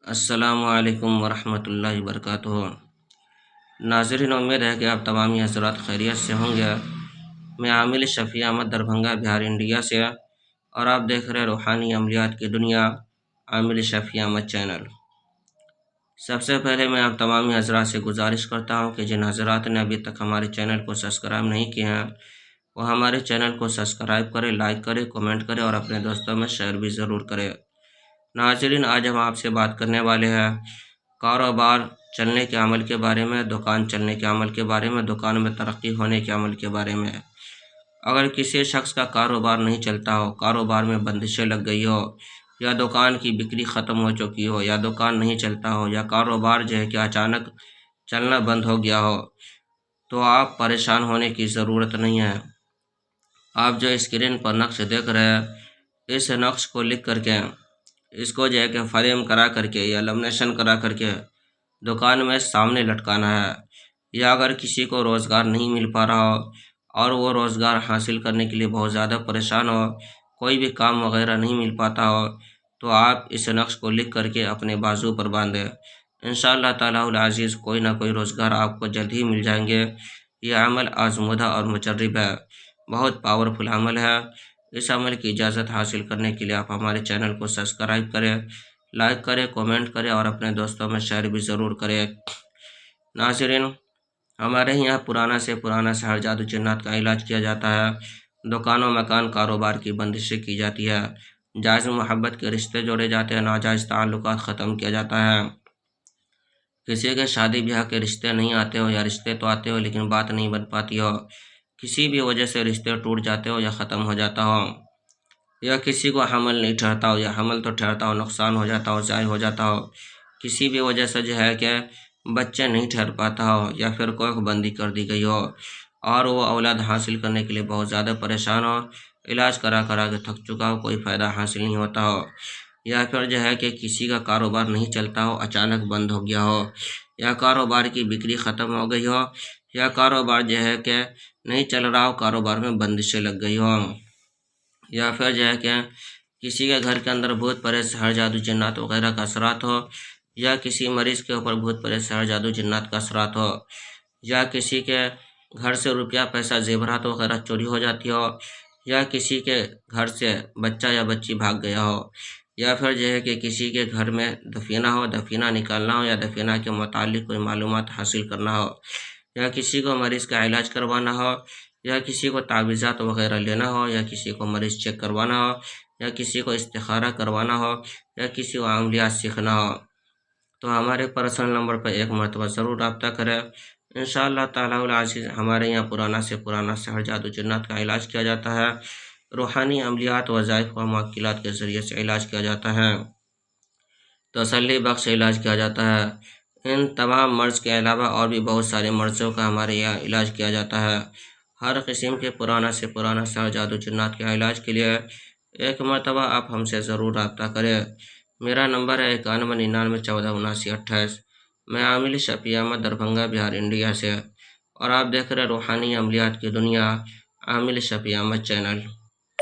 السلام علیکم ورحمۃ اللہ وبرکاتہ۔ ناظرین، امید ہے کہ آپ تمامی حضرات خیریت سے ہوں گے۔ میں عامل شفیع احمد دربھنگہ بہار انڈیا سے، اور آپ دیکھ رہے روحانی عملیات کی دنیا، عامل شفیع احمد چینل۔ سب سے پہلے میں آپ تمامی حضرات سے گزارش کرتا ہوں کہ جن حضرات نے ابھی تک ہمارے چینل کو سبسکرائب نہیں کیے ہیں وہ ہمارے چینل کو سبسکرائب کرے، لائک کرے، کمنٹ کرے اور اپنے دوستوں میں شیئر بھی ضرور کرے۔ ناظرین، آج ہم آپ سے بات کرنے والے ہیں کاروبار چلنے کے عمل کے بارے میں، دکان چلنے کے عمل کے بارے میں، دکان میں ترقی ہونے کے عمل کے بارے میں۔ اگر کسی شخص کا کاروبار نہیں چلتا ہو، کاروبار میں بندشیں لگ گئی ہو، یا دکان کی بکری ختم ہو چکی ہو، یا دکان نہیں چلتا ہو، یا کاروبار جو ہے کہ اچانک چلنا بند ہو گیا ہو، تو آپ پریشان ہونے کی ضرورت نہیں ہے۔ آپ جو اسکرین پر نقش دیکھ رہے ہیں، اس نقش کو لکھ کر کے، اس کو جو ہے کہ فریم کرا کر کے یا لیمینیشن کرا کر کے دکان میں سامنے لٹکانا ہے۔ یا اگر کسی کو روزگار نہیں مل پا رہا ہو اور وہ روزگار حاصل کرنے کے لیے بہت زیادہ پریشان ہو، کوئی بھی کام وغیرہ نہیں مل پاتا ہو، تو آپ اس نقش کو لکھ کر کے اپنے بازو پر باندھیں۔ انشاءاللہ تعالی العزیز کوئی نہ کوئی روزگار آپ کو جلد ہی مل جائیں گے۔ یہ عمل آزمودہ اور مجرب ہے، بہت پاورفل عمل ہے۔ اس عمل کی اجازت حاصل کرنے کے لیے آپ ہمارے چینل کو سبسکرائب کریں، لائک کریں، کمنٹ کریں اور اپنے دوستوں میں شیئر بھی ضرور کریں۔ ناظرین، ہمارے یہاں پرانا سے پرانا سحر جادو جنات کا علاج کیا جاتا ہے، دکان و مکان کاروبار کی بندشیں کی جاتی ہے، جائز محبت کے رشتے جوڑے جاتے ہیں، ناجائز تعلقات ختم کیا جاتا ہے۔ کسی کے شادی بیاہ کے رشتے نہیں آتے ہو، یا رشتے تو آتے ہو لیکن بات نہیں بن پاتی ہو، کسی بھی وجہ سے رشتے ٹوٹ جاتے ہو یا ختم ہو جاتا ہو، یا کسی کو حمل نہیں ٹھہرتا ہو، یا حمل تو ٹھہرتا ہو نقصان ہو جاتا ہو، ضائع ہو جاتا ہو، کسی بھی وجہ سے جو ہے کہ بچے نہیں ٹھہر پاتا ہو، یا پھر کوئی بندی کر دی گئی ہو اور وہ اولاد حاصل کرنے کے لیے بہت زیادہ پریشان ہو، علاج کرا کرا کے تھک چکا ہو، کوئی فائدہ حاصل نہیں ہوتا ہو، یا پھر جو ہے کہ کسی کا کاروبار نہیں چلتا ہو، اچانک بند ہو گیا ہو، یا کاروبار کی بکری ختم ہو گئی ہو، یا کاروبار جو ہے کہ نہیں چل رہا ہو، کاروبار میں بندشیں لگ گئی ہو، یا پھر جو ہے کہ کسی کے گھر کے اندر بھوت پریت سحر جادو جنات وغیرہ کا اثرات ہو، یا کسی مریض کے اوپر بھوت پریت سحر جادو جنات کا اثرات ہو، یا کسی کے گھر سے روپیہ پیسہ زیورات وغیرہ چوری ہو جاتی ہو، یا کسی کے گھر سے بچہ یا بچی بھاگ گیا ہو، یا پھر جو ہے کہ کسی کے گھر میں دفینہ ہو، دفینہ نکالنا ہو، یا دفینہ کے متعلق کوئی معلومات حاصل کرنا ہو، یا کسی کو مریض کا علاج کروانا ہو، یا کسی کو تعویذات وغیرہ لینا ہو، یا کسی کو مریض چیک کروانا ہو، یا کسی کو استخارہ کروانا ہو، یا کسی کو عملیات سیکھنا ہو، تو ہمارے پرسنل نمبر پر ایک مرتبہ ضرور رابطہ کریں۔ انشاءاللہ تعالی العزیز ہمارے یہاں پرانا سے پرانا سحر جادو جنات کا علاج کیا جاتا ہے، روحانی عملیات، وظائف و موکلات کے ذریعے سے علاج کیا جاتا ہے، تسلی بخش علاج کیا جاتا ہے۔ ان تمام مرض کے علاوہ اور بھی بہت سارے مرضوں کا ہمارے یہاں علاج کیا جاتا ہے۔ ہر قسم کے پرانا سے پرانا سحر جادو جنات کے علاج کے لیے ایک مرتبہ آپ ہم سے ضرور رابطہ کریں۔ میرا نمبر ہے 9199147928۔ میں عامل شفیع احمد دربھنگہ بہار انڈیا سے، اور آپ دیکھ رہے روحانی عملیات کی دنیا، عامل شفیع احمد چینل۔